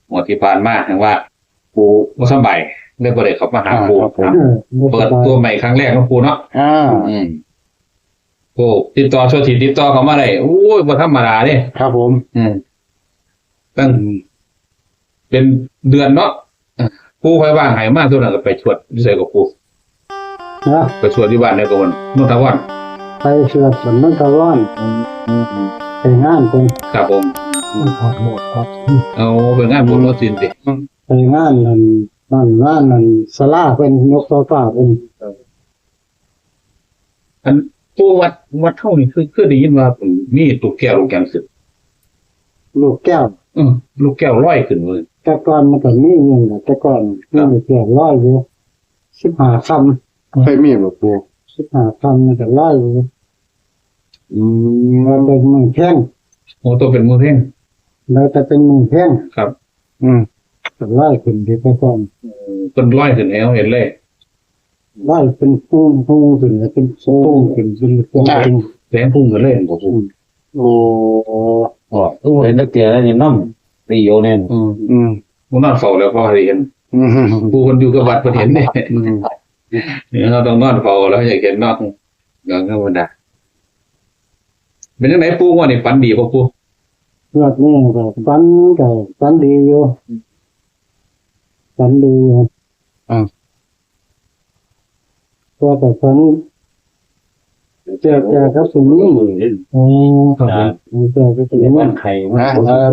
หมดที่ผ่านมาเห็นว่าปูบ่สบายเลยบ่ได้เข้ามาหาปูครับเปิดตัวใหม่ครั้งแรกของปูเนาะโอ้ติดต่อช่วยติดต่อเข้ามาได้โอ้ยบ่ธรรมดาเด้ครับผมตั้งเป็นเดือนเนาะปูไปว่างให้มาตัวนั้นก็ไปชวดอยู่ไสกับปูไปชวดที่บ้านในกวนนนทวันไปชวดสวนนนทวันไปงานเป็นครับผมเอาเป็นงานบุญรถสินติไปงานนั่นศาลาเป็นยกโซฟาเป็นอันปูวัดเท่านี้คือได้ยินว่ามีลูกแก้วลูกแก้วสึกลูกแก้วลูกแก้วลอยขึ้นเลยแต่ก่อนมันก็มีอยู่นะแต่ก่อนมีลูกแก้วลอยอยู่15 คำเคยมีบ่ปู่15 คำมันก็ลอยอยู่มันเป็นมือแท่งโอ้ตัวเป็นมือเพ่งแล้วแต่เป็นมือแท่งครับก็ลอยขึ้นที่แต่ก่อนเป็นลอยขึ้นแล้วเห็นเลยลอยเป็นพุ่งขึ้นแล้วเป็นตุ้งขึ้นเป็นแสงพุ่งขึ้นเลยบ่ปูโอ้เห็นนักเตะนี่น้ำตีโยแน่นมันนอนเฝ้าแล้วพอเห็นปูคนอยู่กับวัดเพิ่นเห็นเนี่ยเราต้องนอนเฝ้าแล้วอยากเห็นนอกก็ธรรมดาเป็นจังได๋ปูว่านี่ฝันดีบ่ปูยอดนี่ก็ฝันดีอยู่ฝันดีตัวแต่ฝันเจอครับตรงนี้ครับเจอกับตรงนี้มันไข่นะ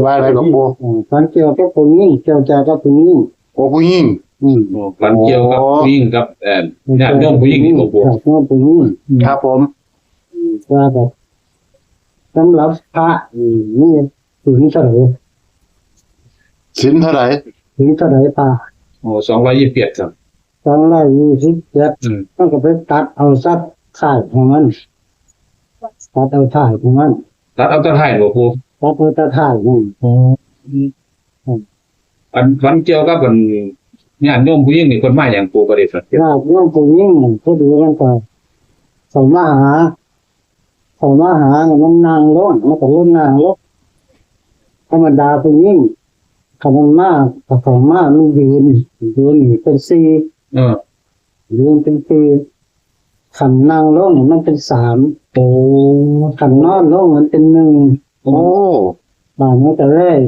ว่าอะไรกับปู่ฝันเกี่ยวกับตรงนี้เจอกับตรงนี้โอ้ผู้หญิงฝันเกี่ยวกับผู้หญิงกับญาติโยมผู้หญิงนี่บ่ปู่ตรงนี้ครับผมว่าแบบสำหรับพระนี่ถึงเท่าไหร่สินเท่าไหร่ถึงเท่าไหร่พระโอ้227ครับ227ต้องก็ไปตัดเอาซัดข่ายของมันตัดเอาถ่ายของมันตัดเอาตะไคร้บ่ปู่ตัดเอาตะถ่ายนี่อันฝันเกี่ยวกับกันญาติโยมผู้หญิงนี่คนมาหยังปู่บ่ได้สักญาติโยมผู้หญิงก็ดูกันไปเข้ามาหามันนางลงมันก็ลงนางลงธรรมดาผู้หญิงคำมันมากเข้ามามันยืนเป็น4ยืนเป็น4ขันนางลงมันเป็น3โอ้ขันนอนลงมันเป็น1โอ้บางมันก็เลย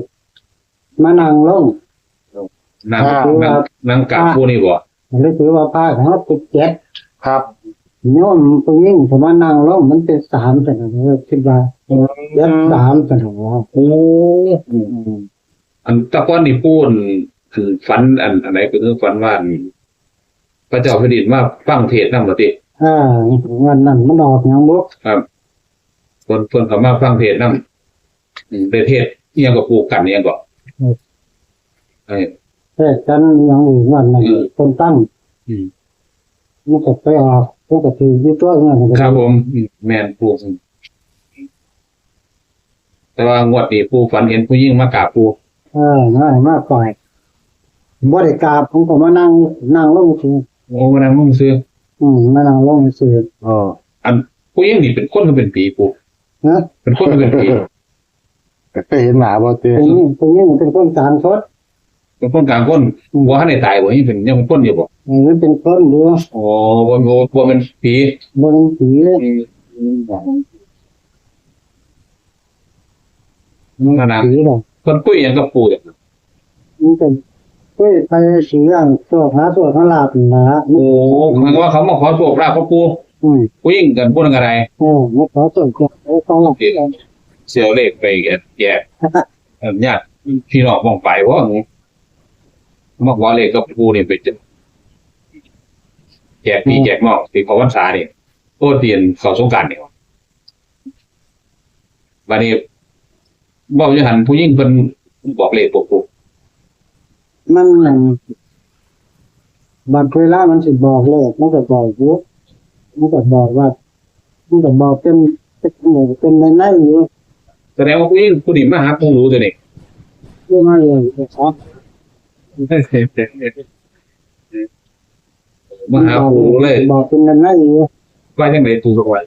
มานางลงนางกาปูนี่บ่เลยถือว่าพระของเราเป็น7ครับโยมตรงนี้ผมว่านั่งลงมันเป็น3แต่นะคิดว่า3แต่ว่าโอ้อันตะก้อนนี่ปูนคือฝันอันไหนก็คือฝันว่าพระเจ้าแผ่นดินมาฟังเทศน์นำบ่ติวันนั้นมันออกหยังบ่ครับเพิ่นเข้ามาฟังเทศน์นำได้เทศน์อีหยังก็ปูกันอีหยังก็เทศกันอย่างอื่นวันนั้นคนตั้งมันก็ไปออกมันก็ถืออยู่ตัวเงินครับผมแม่นปูแต่ว่างวดนี้ปูฝันเห็นผู้หญิงมากราบปูง่ายมากก่อยบ่ได้กราบผมก็มานั่งลงซื่อโอ้มานั่งลงซื่อมานั่งลงซื่ออันผู้หญิงนี่เป็นคนหรือเป็นผีปูเป็นคนหรือเป็นผีเคยเห็นหน้าบ่ติผู้หญิงเป็นคนกลางสดเป็นคนกลางคนบ่ทันได้ตายบ่ยังเป็นคนอยู่บ่มันเป็นคนอยู่อ๋อบ่เป็นผีบ่เป็นผีนั่นน่ะเพิ่นคุยหยังกับปู่มันเป็นไปสิเรื่องโชคหาโชคหาลาภนะโอ้หมายว่าเขามาขอโชคลาภกับปู่ผู้หญิงกันบ่นกันอะไรมาขอโชคของลาภเสียเลขไปแยกญาติพี่น้องมองไปว่ามาขอเลขกับปู่นี่ไปแจกพี่แจกนอกที่เขาพรรษานี่โอ้เตียนเข้าสงกรานต์นี่บัดนี้บอกอยู่หั่นผู้หญิงเพิ่นบอกเลขปู่มันบางเวลามันสิบอกเลขมันก็บอกอยู่มันก็บอกว่ามันก็บอกเป็นในอยู่แสดงว่าผู้หญิงผู้นี้มาหาปู่รู้ตัวนี้มาเลยครับมาหาปู่เลยบอกเป็นในอยู่ว่าจังได๋ปู่ก็ว่า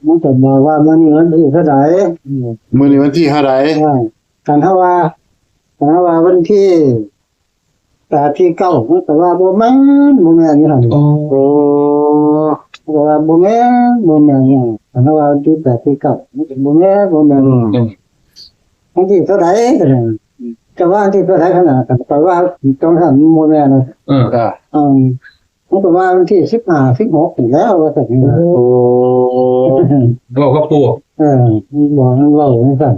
มันก็บอกว่ามื้อนี้วันที่เท่าใดมื้อนี้วันที่เท่าใดกันเท่าว่า ว่าวันที่8ที่9มันก็ว่าบ่แม่นอยู่หั่น โอ้ โอ้ ก็ว่าบ่แม่นหยังแต่ว่าวันที่8ที่9มันก็บ่แม่นวันที่เท่าใดก็ว่าวันที่เท่าใดขนาดกันแต่ว่าตรงนั้นบ่แม่น อ่า มันก็ว่าวันที่15 16นี่แล้วว่าซั่น โอ้ เราก็ปู บอกมันเว้าจังซั่น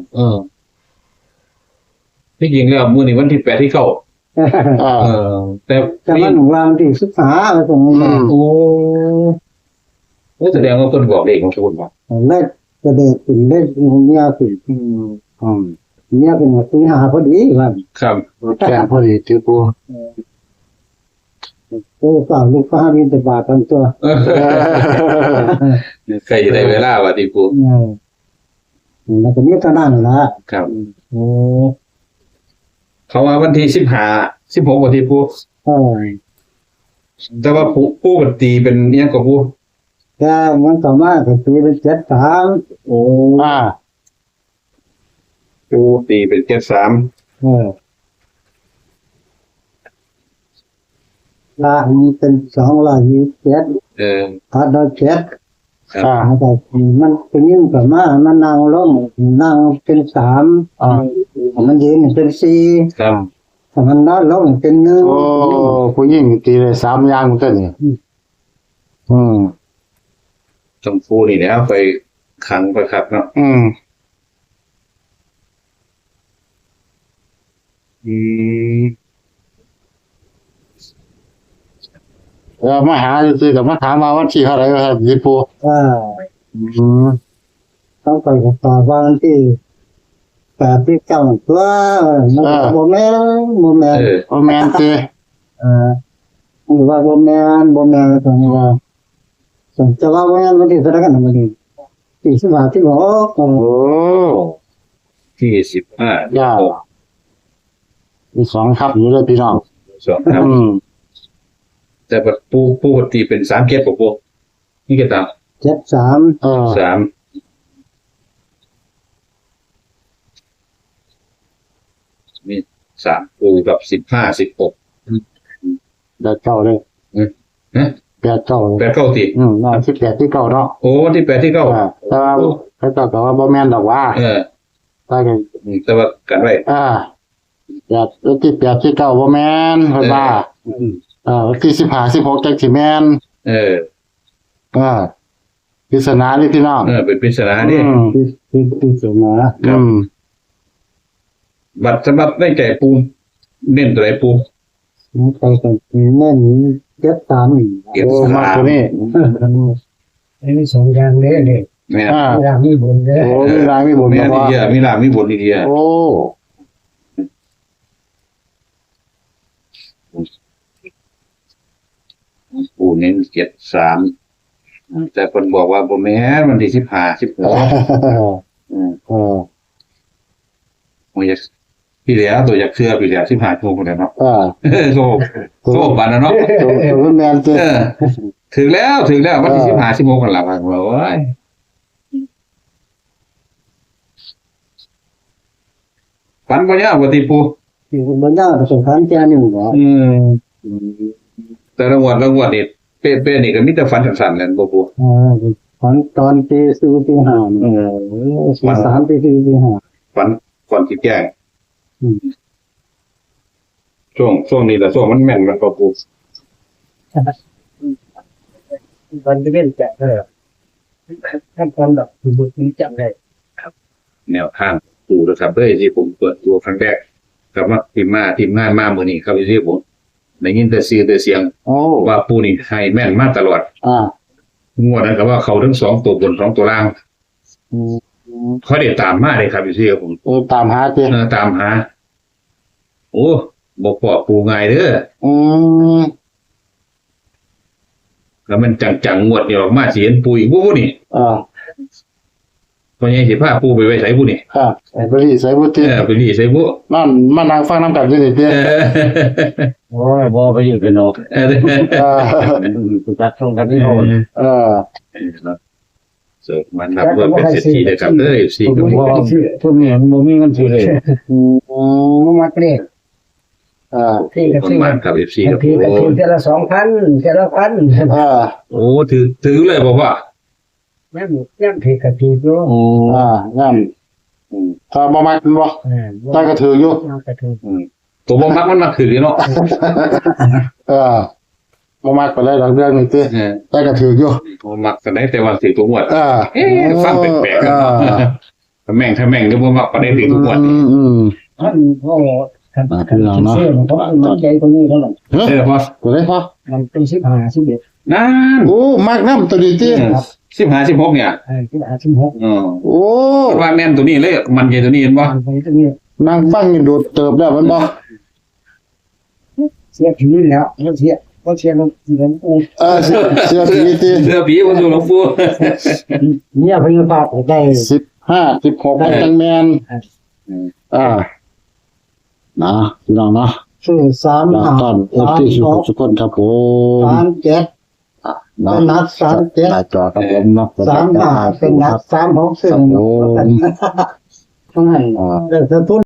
ที่จริงแล้วมื้อนี้วันที่8ที่9 อ่า แต่ แต่มันว่าวันที่15ว่าซั่น โอ้แสดงว่าเพิ่นบอกเลขของคุณว่า เลขจะเด็กถึงเลขเมียถึง เมียเป็นตีหาพอดีว่า ครับ แก่พอดีที่ปู ฝากลูกฟ้ามีแต่บาททั้งตัว ใครจะได้เวลาว่าที่ปู แล้วก็มีเท่านั้นล่ะ ครับโอ้เขาว่าวันที่16วันที่ปู เออ แต่ว่าปูมันตีเป็นอิหยังก็ปู แต่มันก็มาก็ตีเป็น73 โอ้ อ่า ปูตีเป็น73 ล่างนี้เป็น227ถ้าได้7 อ่า แล้วก็มันเป็นยิ่งก็มามันนั่งลงนั่งเป็น3 อ่า มันยืนเป็น4 ครับ ถ้ามันนอนลงเป็น1 โอ้ผู้หญิงตีเลย3อย่างมันก็นี่อืม ชมพูนี่แล้วไปขังไปครับเนาะ อืม มาหาซื้อกับมาถามมาวันที่เท่าไหร่ครับพี่ปู อืม ต้องไปกับต่อว่าวันที่8ที่9ตัวมันก็บ่แม่น โอแมนตี ว่าบ่แม่นตรงนี้ว่าจะว่าบ่แม่นวันที่เท่าไหร่กันนะมื้อนี้ที่15ที่6 โอ้ ที่15 ย่ามี2ครับอยู่เลยพี่น้อง 2ครับ อืม แต่ว่าปูตีเป็น3เกตปูนี่ก็ตาม 73 เออ 3นี่3ปูกับ15 16 8 9เลย ฮะ 8 9 8 9ตี น่า18ที่9เนาะ โอ้วันที่8ที่9 แต่ว่าเขาตอบว่าบ่แม่นดอกว่าได้กัน แต่ว่ากันไว้ 8ที่8ที่9บ่แม่นเพิ่นว่าวันที่15 16จังสิแม่นปริศนานี่พี่น้อง เป็นปริศนานี่ ที่สูงนะ บัตรสำหรับได้แก่ปูเน้นตัวไหนปู มันไปกันแม่น73นี่ เก็บ โอ้มาตัวนี้ มี2อย่างเด้นี่ เนี่ย อย่างมีบุญเด้ โอ้มีรางมีบุญ มี บ่ เดียมีลามีบนดีเดีย โอ้ ปูเน้น73แต่คนบอกว่าบ่แม่นวันที่15 16มันจะพี่เหลียตัวอยากเชื่อพี่เหลีย15 ชั่วโมงแล้วเนาะโซ่ปานนั้นเนาะ ตัวแม่นติ ถึงแล้ววันที่15 16กันละว่าโอ้ยฝันบ่ยาวบ่ติปู ที่บ่ยาวประสบการณ์แค่นี้บ่ แต่ละงวดนี่เป๊ะๆนี่ก็มีแต่ฝันสั้นๆนั่นบ่ปู ตอนตี4ตี5ตี3ตี4ตี5 ฝันก่อนสิแจ้งช่วงนี้แหละช่วงมันแม่นมันก็ปู วันที่เป็นแจกเลยท่านความแบบบุตรนี้จำได้ แนวทางปูนะครับเด้อที่ผมเปิดตัวครั้งแรกกับว่าทีมงานมามื้อนี้ครับที่ผมได้ยินแต่เสียง โอ้ ว่าปูนี่ให้แม่นมาตลอด งวดนั้นก็ว่าเขาทั้ง2ตัวบน2ตัวล่างเขาได้ตามมาเลยครับที่ผม โอ้ตามหาติ ตามหาโอ้บ่พอปูง่ายเด้อ แล้วมันจังๆงวดเดียวมาสิเห็นปูอีกบ่นี่เพราะยังสิพาปูไปไว้ไสบุนี่ ครับไอ้บริใส่บุตร ไปนี่ไสบุ นั่นมานั่งฟังน้ำกันอยู่นี่เตี้ย โอ้ยบ่ไปอยู่เป็นนกจัดส่งกันที่โน่น เสริมมันรับด้วยเป็นเศรษฐีเลยครับเด้อ FC ครับ เพราะว่าทุนนี้มันบ่มีเงินซื้อเลย มันมักเลข ที่กระ คน ซื้อ มากครับ FC ครับ ที่กระซื้อเท่าละ2,000เท่าละ1,000 โอ้ถือเลยบอกว่า แม่นยังที่กระซื้ออยู่ โอ้ งั้นถ้าบ่มักมันบ่ถ้าก็ถืออยู่ กระซื้อ ตัวบ่มักมันมักถือเนาะ บ่มักไปเลยหลังเรื่องนึงติ เออ แต่ก็ถืออยู่ บ่มักกันได้แต่ว่าถือตัวหมวด ฟังแปลกๆกันเนาะถ้าแม่งก็บ่มักปานใดถือทุกหมวดนี่ ท่านพ่อท่านซื้อเพราะมันใจตรงนี้เท่านั้น ได้แล้วพอ ตัวได้พอ มันเป็น15 11 นั่น โอ้มักน้ำตัวนี้ติ 15 16เนี่ย 16 อ๋อ โอ้ ว่าแม่นตัวนี้เลยมันใหญ่ตัวนี้เห็นบ่ มันไปตรงนี้ นั่งฟังอยู่โดดเติบแล้วมันบ่ เสียชีวิตแล้วเสียลงเงินกู เสื้อผีติ เสื้อผีบ่สู่หลวงปู่ เนี่ยพยาบาลได้ 15 16มันจังแม่นนะพี่น้องเนาะ ซื้อ3 ตอน 5 ที่ทุกคนครับผม 3 7เป็นนัด3 7 หน้าจอครับผมเนาะ 3 5เป็นนัด3 6ซึ่ง ครับผม เพราะงั้นแต่ทุน